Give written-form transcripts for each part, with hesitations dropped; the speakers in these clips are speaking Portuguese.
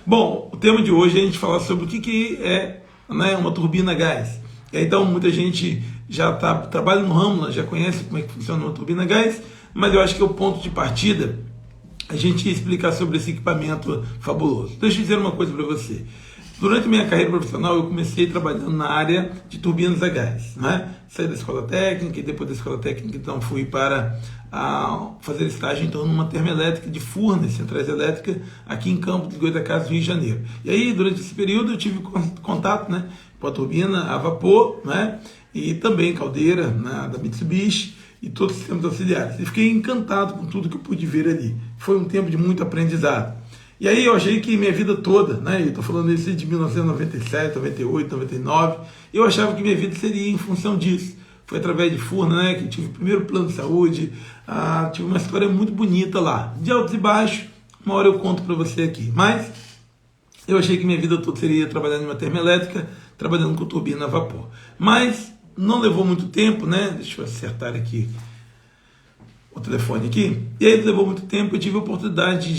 Bom, o tema de hoje é a gente falar sobre o que é, né, uma turbina a gás. Então, muita gente já trabalha no ramo, já conhece como é que funciona uma turbina a gás, mas eu acho que é o ponto de partida a gente explicar sobre esse equipamento fabuloso. Deixa eu dizer uma coisa para você. Durante minha carreira profissional, eu comecei trabalhando na área de turbinas a gás, né? Saí da escola técnica e depois da escola técnica, então fui para fazer estágio então numa termoelétrica de Furnas, centrais elétricas, aqui em Campos dos Goytacazes, Rio de Janeiro. E aí, durante esse período, eu tive contato, né, com a turbina a vapor, né, e também caldeira, né, da Mitsubishi e todos os sistemas auxiliares. E fiquei encantado com tudo que eu pude ver ali. Foi um tempo de muito aprendizado. E aí eu achei que minha vida toda, né, eu estou falando isso de 1997, 98, 99, eu achava que minha vida seria em função disso. Foi através de Furnas, né, que tive o primeiro plano de saúde, tive uma história muito bonita lá, de altos e baixos, uma hora eu conto para você aqui. Mas eu achei que minha vida toda seria trabalhando em uma termoelétrica, trabalhando com turbina a vapor. Mas não levou muito tempo, né, deixa eu acertar aqui o telefone aqui, e aí levou muito tempo, eu tive a oportunidade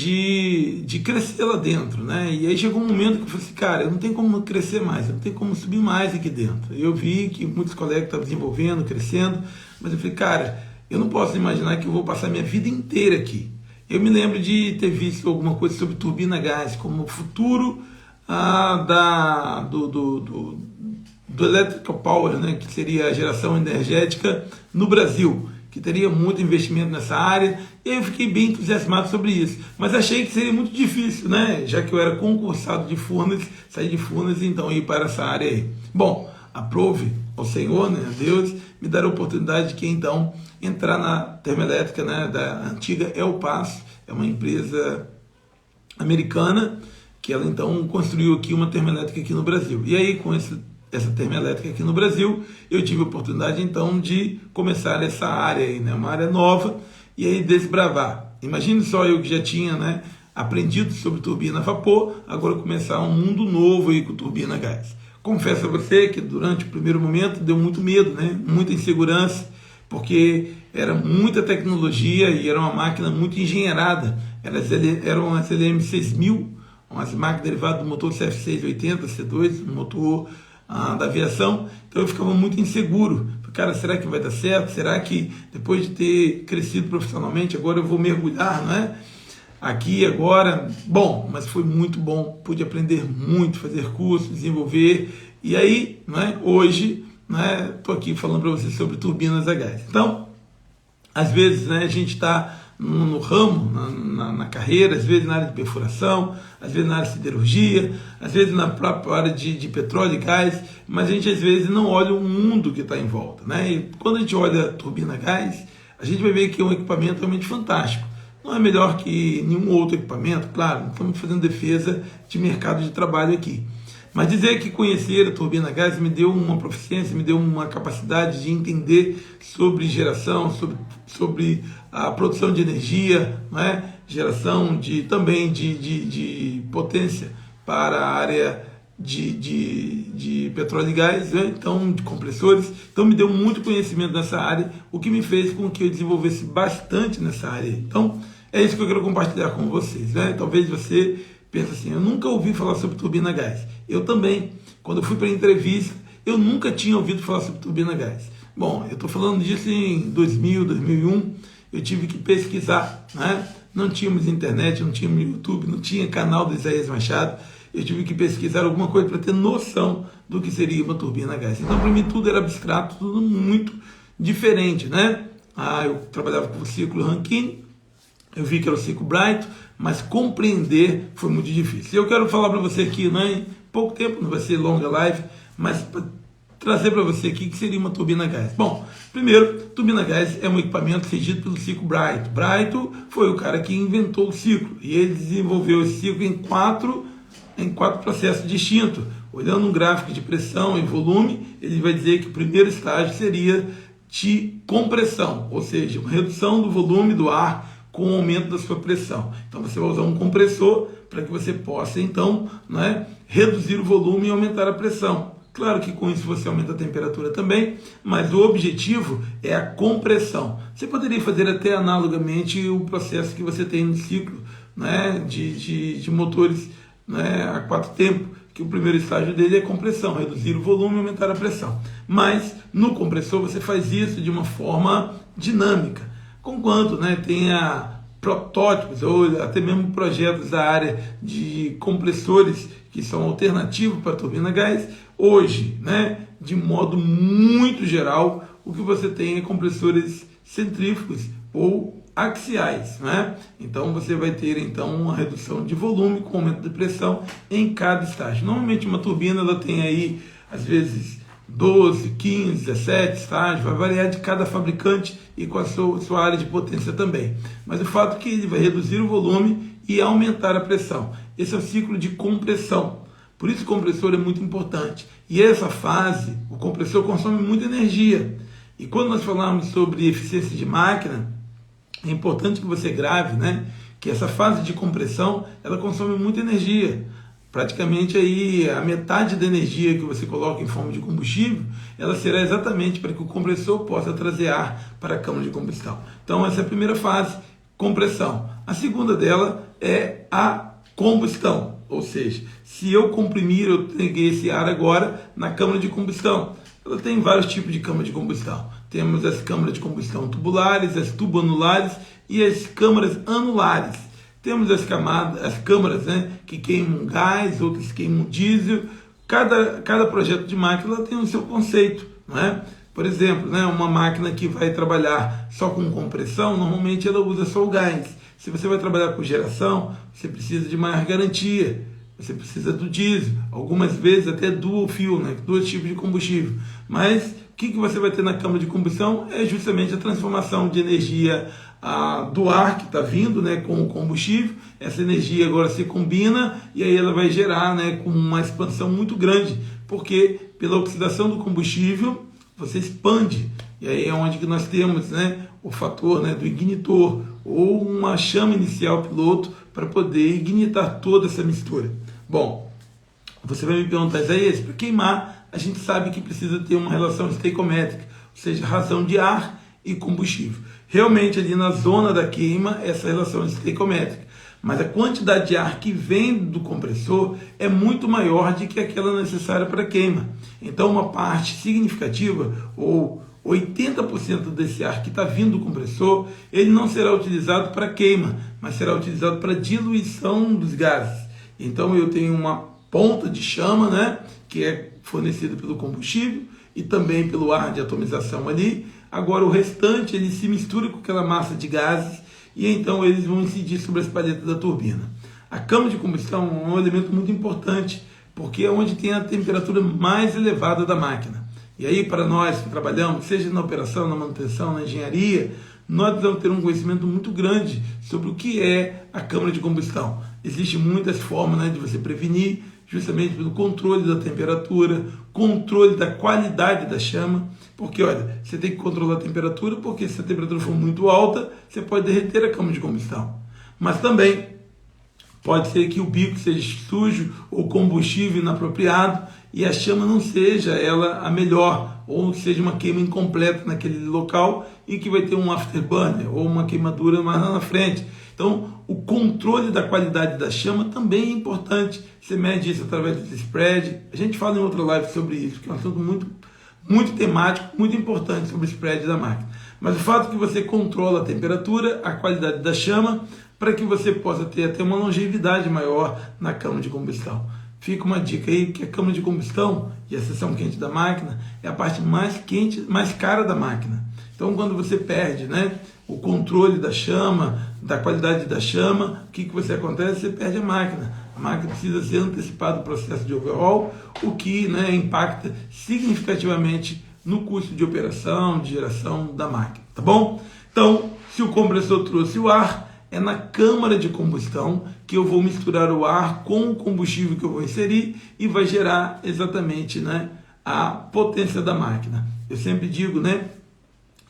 de crescer lá dentro, né, e aí chegou um momento que eu falei assim, cara, eu não tenho como crescer mais, eu não tenho como subir mais aqui dentro. Eu vi que muitos colegas estavam desenvolvendo, crescendo, mas eu falei, cara, eu não posso imaginar que eu vou passar minha vida inteira aqui. Eu me lembro de ter visto alguma coisa sobre turbina a gás, como o futuro do electrical power, né, que seria a geração energética no Brasil, que teria muito investimento nessa área, e eu fiquei bem entusiasmado sobre isso. Mas achei que seria muito difícil, né? Já que eu era concursado de Furnas, saí de Furnas e então ir para essa área aí. Bom, aprove ao Senhor, né, a Deus, me dar a oportunidade de que então entrar na termoelétrica, né, da antiga El Paso, é uma empresa americana, que ela então construiu aqui uma termoelétrica aqui no Brasil. E aí, com essa termoelétrica aqui no Brasil, eu tive a oportunidade então de começar essa área aí, né, uma área nova, e aí desbravar. Imagine só eu que já tinha, né, aprendido sobre turbina a vapor, agora começar um mundo novo aí com turbina a gás. Confesso a você que durante o primeiro momento deu muito medo, né, muita insegurança, porque era muita tecnologia e era uma máquina muito engenheirada. Eram as LM6000, umas máquinas derivadas do motor CF680, C2, um motor da aviação, então eu ficava muito inseguro. Cara, será que vai dar certo? Será que depois de ter crescido profissionalmente, agora eu vou mergulhar, não é? Aqui, agora, bom, mas foi muito bom, pude aprender muito, fazer cursos, desenvolver, e aí, não é? Hoje, estou aqui falando para vocês sobre turbinas a gás. Então, às vezes, né, a gente está no ramo, na carreira, às vezes na área de perfuração, às vezes na área de siderurgia, às vezes na própria área de petróleo e gás, mas a gente às vezes não olha o mundo que está em volta, né? E quando a gente olha a turbina a gás, a gente vai ver que é um equipamento realmente fantástico. Não é melhor que nenhum outro equipamento, claro, não estamos fazendo defesa de mercado de trabalho aqui. Mas dizer que conhecer a turbina a gás me deu uma proficiência, me deu uma capacidade de entender sobre geração, sobre a produção de energia, né? Geração também de potência para a área de petróleo e gás, né? Então, de compressores. Então, me deu muito conhecimento nessa área, o que me fez com que eu desenvolvesse bastante nessa área. Então, é isso que eu quero compartilhar com vocês, né? Talvez você pensa assim, eu nunca ouvi falar sobre turbina a gás. Eu também, quando eu fui para a entrevista, eu nunca tinha ouvido falar sobre turbina a gás. Bom, eu estou falando disso em 2000, 2001, eu tive que pesquisar, né? Não tínhamos internet, não tínhamos YouTube, não tinha canal do Isaías Machado, eu tive que pesquisar alguma coisa para ter noção do que seria uma turbina a gás. Então, para mim, tudo era abstrato, tudo muito diferente, né? Eu trabalhava com o ciclo Rankine, eu vi que era o ciclo Bright, mas compreender foi muito difícil. Eu quero falar para você aqui, né, em pouco tempo, não vai ser longa live, mas para trazer para você aqui o que seria uma turbina a gás. Bom, primeiro, turbina a gás é um equipamento regido pelo ciclo Bright. Bright foi o cara que inventou o ciclo, e ele desenvolveu esse ciclo em quatro processos distintos. Olhando um gráfico de pressão e volume, ele vai dizer que o primeiro estágio seria de compressão, ou seja, uma redução do volume do ar com o aumento da sua pressão. Então você vai usar um compressor para que você possa então, né, reduzir o volume e aumentar a pressão. Claro que com isso você aumenta a temperatura também, mas o objetivo é a compressão. Você poderia fazer até analogamente o processo que você tem no ciclo, né, de motores né, a 4 tempos, que o primeiro estágio dele é compressão, reduzir o volume e aumentar a pressão. Mas no compressor você faz isso de uma forma dinâmica, conquanto, né, tenha protótipos ou até mesmo projetos da área de compressores que são alternativos para a turbina a gás. Hoje, né, de modo muito geral, o que você tem é compressores centrífugos ou axiais, né? Então você vai ter então uma redução de volume com aumento de pressão em cada estágio. Normalmente uma turbina ela tem aí às vezes 12, 15, 17 estágios, vai variar de cada fabricante e com a sua área de potência também. Mas o fato é que ele vai reduzir o volume e aumentar a pressão. Esse é o ciclo de compressão. Por isso o compressor é muito importante. E essa fase, o compressor consome muita energia. E quando nós falamos sobre eficiência de máquina, é importante que você grave, né, que essa fase de compressão ela consome muita energia. Praticamente aí a metade da energia que você coloca em forma de combustível, ela será exatamente para que o compressor possa trazer ar para a câmara de combustão. Então essa é a primeira fase, compressão. A segunda dela é a combustão, ou seja, se eu comprimir, eu peguei esse ar agora na câmara de combustão. Ela tem vários tipos de câmara de combustão. Temos as câmaras de combustão tubulares, as tubanulares e as câmaras anulares. Temos as câmaras, né, que queimam gás, outras que queimam diesel. Cada projeto de máquina tem o seu conceito, não é? Por exemplo, né, uma máquina que vai trabalhar só com compressão, normalmente ela usa só o gás. Se você vai trabalhar com geração, você precisa de maior garantia. Você precisa do diesel, algumas vezes até dual fuel, né, dois tipos de combustível. Mas o que você vai ter na câmara de combustão é justamente a transformação de energia do ar que está vindo, né, com o combustível. Essa energia agora se combina e aí ela vai gerar, né, com uma expansão muito grande, porque pela oxidação do combustível você expande. E aí é onde que nós temos, né, o fator, né, do ignitor ou uma chama inicial piloto para poder ignitar toda essa mistura. Bom, você vai me perguntar, Isaías, para queimar a gente sabe que precisa ter uma relação estequiométrica, ou seja, razão de ar e combustível. Realmente ali na zona da queima, essa relação é estequiométrica, mas a quantidade de ar que vem do compressor é muito maior do que aquela necessária para a queima. Então uma parte significativa, ou 80% desse ar que está vindo do compressor, ele não será utilizado para queima, mas será utilizado para diluição dos gases. Então eu tenho uma ponta de chama, né, que é fornecida pelo combustível e também pelo ar de atomização ali. Agora o restante ele se mistura com aquela massa de gases e então eles vão incidir sobre as palhetas da turbina. A câmara de combustão é um elemento muito importante porque é onde tem a temperatura mais elevada da máquina. E aí para nós que trabalhamos, seja na operação, na manutenção, na engenharia, nós precisamos ter um conhecimento muito grande sobre o que é a câmara de combustão. Existem muitas formas, né, de você prevenir, justamente pelo controle da temperatura, controle da qualidade da chama, porque olha, você tem que controlar a temperatura, porque se a temperatura for muito alta, você pode derreter a câmara de combustão. Mas também pode ser que o bico seja sujo ou combustível inapropriado e a chama não seja ela a melhor, ou seja uma queima incompleta naquele local e que vai ter um afterburner ou uma queimadura mais lá na frente. Então, o controle da qualidade da chama também é importante. Você mede isso através do spread. A gente fala em outra live sobre isso, que é um assunto muito temático, muito importante sobre o spread da máquina. Mas o fato é que você controla a temperatura, a qualidade da chama, para que você possa ter até uma longevidade maior na câmara de combustão. Fica uma dica aí, que a câmara de combustão e a seção quente da máquina é a parte mais quente, mais cara da máquina. Então, quando você perde, né, o controle da chama, da qualidade da chama, o que você acontece? Você perde a máquina. A máquina precisa ser antecipado o processo de overhaul, o que, né, impacta significativamente no custo de operação, de geração da máquina. Tá bom? Então, se o compressor trouxe o ar, é na câmara de combustão que eu vou misturar o ar com o combustível que eu vou inserir e vai gerar exatamente, né, a potência da máquina. Eu sempre digo, né,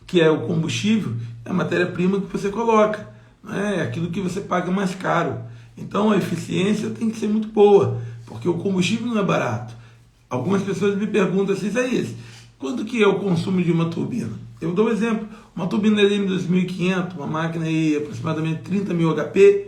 que é o combustível, é a matéria-prima que você coloca, né, é aquilo que você paga mais caro. Então a eficiência tem que ser muito boa, porque o combustível não é barato. Algumas pessoas me perguntam assim, Isaías, quanto que é o consumo de uma turbina? Eu dou um exemplo, uma turbina LM2500, uma máquina aí aproximadamente 30.000 HP,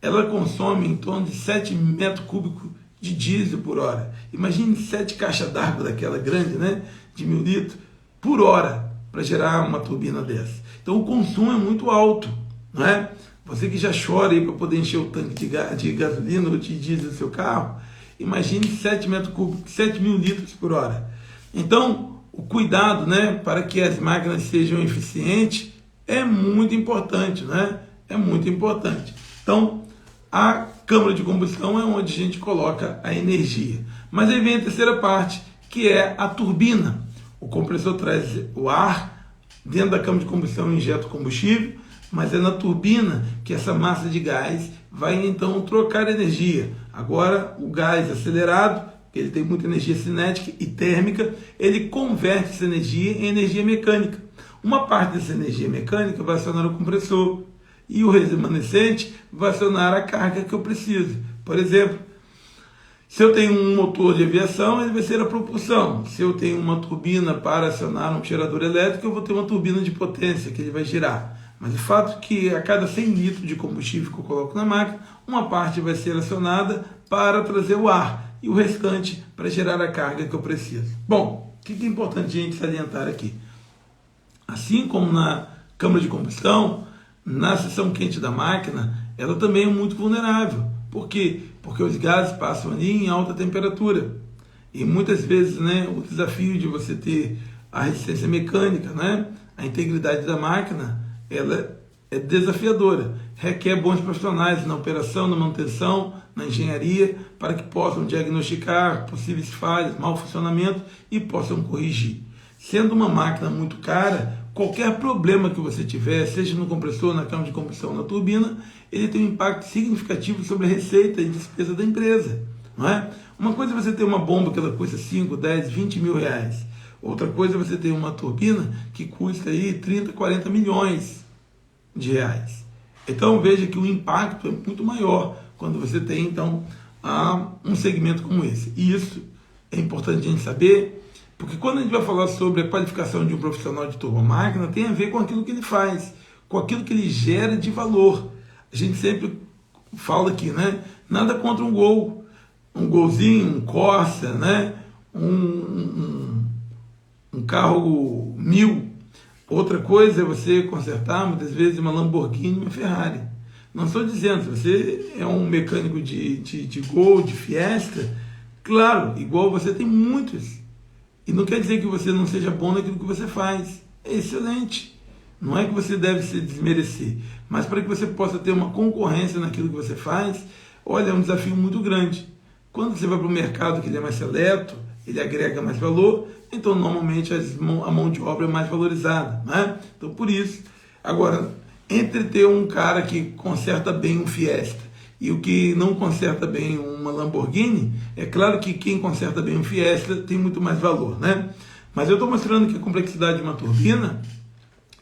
ela consome em torno de 7 metros cúbicos de diesel por hora. Imagine 7 caixas d'água daquela grande, né, de 1.000 litros, por hora, para gerar uma turbina dessa. Então o consumo é muito alto, não é? Você que já chora aí para poder encher o tanque de gasolina ou de diesel do seu carro, imagine 7 metros cúbicos, 7.000 litros por hora. Então, o cuidado, né, para que as máquinas sejam eficientes é muito importante, né? É muito importante. Então, a câmara de combustão é onde a gente coloca a energia. Mas aí vem a terceira parte, que é a turbina. O compressor traz o ar, dentro da câmara de combustão injeta o combustível, mas é na turbina que essa massa de gás vai então trocar energia. Agora, o gás acelerado, ele tem muita energia cinética e térmica, ele converte essa energia em energia mecânica. Uma parte dessa energia mecânica vai acionar o compressor e o remanescente vai acionar a carga que eu preciso. Por exemplo, se eu tenho um motor de aviação, ele vai ser a propulsão. Se eu tenho uma turbina para acionar um gerador elétrico, eu vou ter uma turbina de potência que ele vai girar. Mas o fato é que a cada 100 litros de combustível que eu coloco na máquina, uma parte vai ser acionada para trazer o ar e o restante para gerar a carga que eu preciso. Bom, o que é importante a gente salientar aqui? Assim como na câmara de combustão, na seção quente da máquina, ela também é muito vulnerável. Por quê? Porque os gases passam ali em alta temperatura. E muitas vezes, né, o desafio de você ter a resistência mecânica, né, a integridade da máquina, ela é desafiadora. Requer bons profissionais na operação, na manutenção, na engenharia, para que possam diagnosticar possíveis falhas, mau funcionamento e possam corrigir. Sendo uma máquina muito cara, qualquer problema que você tiver, seja no compressor, na câmara de combustão, na turbina, ele tem um impacto significativo sobre a receita e despesa da empresa. Não é? Uma coisa é você ter uma bomba que ela custa 5, 10, 20 mil reais. Outra coisa é você ter uma turbina que custa aí 30, 40 milhões de reais. Então veja que o impacto é muito maior quando você tem então um segmento como esse. E isso é importante a gente saber, porque quando a gente vai falar sobre a qualificação de um profissional de turbomáquina, tem a ver com aquilo que ele faz, com aquilo que ele gera de valor. A gente sempre fala aqui, né? Nada contra um Gol, um Golzinho, um Corsa, né? Um carro 1000. Outra coisa é você consertar, muitas vezes, uma Lamborghini e uma Ferrari. Não estou dizendo, se você é um mecânico de Gol, de Fiesta, claro, igual você tem muitos. E não quer dizer que você não seja bom naquilo que você faz. É excelente. Não é que você deve se desmerecer, mas para que você possa ter uma concorrência naquilo que você faz, olha, é um desafio muito grande. Quando você vai para o mercado que ele é mais seleto, ele agrega mais valor, então normalmente a mão de obra é mais valorizada, né? Então por isso, agora, entre ter um cara que conserta bem um Fiesta e o que não conserta bem uma Lamborghini, é claro que quem conserta bem um Fiesta tem muito mais valor, né? Mas eu estou mostrando que a complexidade de uma turbina,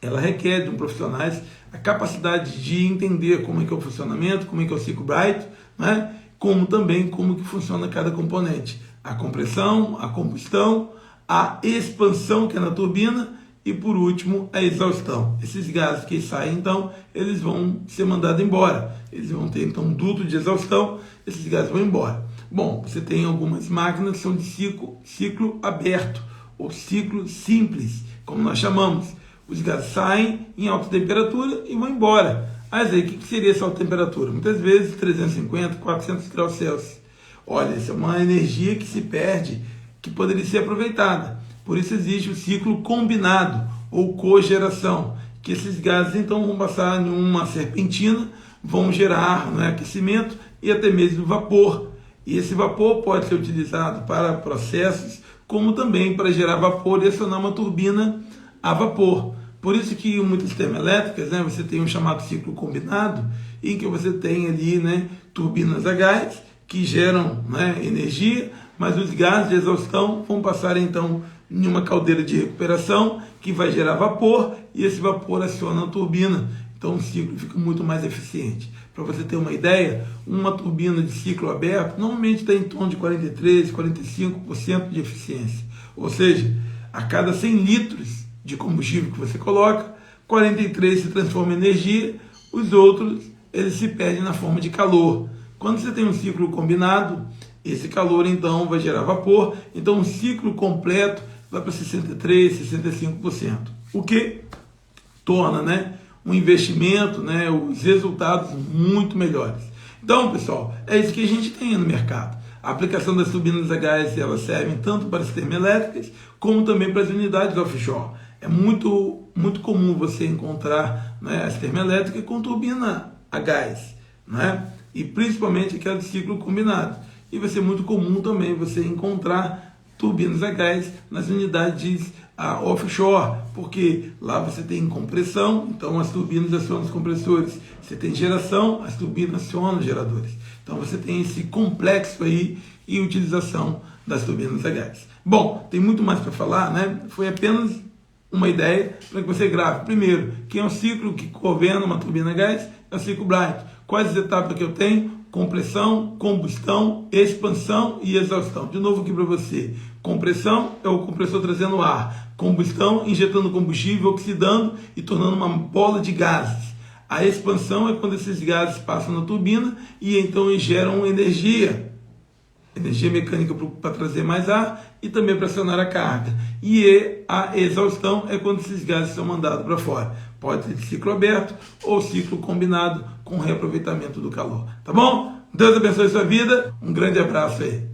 ela requer de um profissionais a capacidade de entender como é que é o funcionamento, como é que é o ciclo Bright, né? Como também como que funciona cada componente. A compressão, a combustão, a expansão, que é na turbina, e por último, a exaustão. Esses gases que saem, então, eles vão ser mandados embora. Eles vão ter, então, um duto de exaustão, esses gases vão embora. Bom, você tem algumas máquinas que são de ciclo aberto, ou ciclo simples, como nós chamamos. Os gases saem em alta temperatura e vão embora. Mas aí, o que seria essa alta temperatura? Muitas vezes 350, 400 graus Celsius. Olha, essa é uma energia que se perde, que poderia ser aproveitada. Por isso existe o ciclo combinado, ou cogeração, que esses gases então vão passar em uma serpentina, vão gerar, né, aquecimento e até mesmo vapor. E esse vapor pode ser utilizado para processos, como também para gerar vapor e acionar uma turbina a vapor. Por isso que em muitas termoelétricas, né, você tem um chamado ciclo combinado, em que você tem ali, né, turbinas a gás que geram, né, energia, mas os gases de exaustão vão passar então em uma caldeira de recuperação que vai gerar vapor e esse vapor aciona a turbina. Então o ciclo fica muito mais eficiente. Para você ter uma ideia, uma turbina de ciclo aberto normalmente está em torno de 43%, 45% de eficiência. Ou seja, a cada 100 litros de combustível que você coloca, 43 se transforma em energia, os outros ele se perde na forma de calor. Quando você tem um ciclo combinado, esse calor então vai gerar vapor, então o ciclo completo vai para 63%, 65%, o que torna, né, um investimento, né, os resultados muito melhores. Então, pessoal, é isso que a gente tem no mercado. A aplicação das turbinas a gás, elas servem tanto para as termoelétricas, como também para as unidades offshore. É muito comum você encontrar, né, as termoelétricas com turbina a gás, né, e principalmente aquela de ciclo combinado. E vai ser muito comum também você encontrar turbinas a gás nas unidades offshore, porque lá você tem compressão, então as turbinas acionam os compressores. Você tem geração, as turbinas acionam os geradores. Então você tem esse complexo aí e utilização das turbinas a gás. Bom, tem muito mais para falar, né? Foi apenas uma ideia para que você grave. Primeiro, quem é o ciclo que governa uma turbina a gás? É o ciclo Bright. Quais as etapas que eu tenho? Compressão, combustão, expansão e exaustão. De novo aqui para você. Compressão é o compressor trazendo ar. Combustão, injetando combustível, oxidando e tornando uma bola de gases. A expansão é quando esses gases passam na turbina e então geram energia. Energia mecânica para trazer mais ar e também para acionar a carga. E a exaustão é quando esses gases são mandados para fora. Pode ser de ciclo aberto ou ciclo combinado com reaproveitamento do calor. Tá bom? Deus abençoe sua vida. Um grande abraço aí.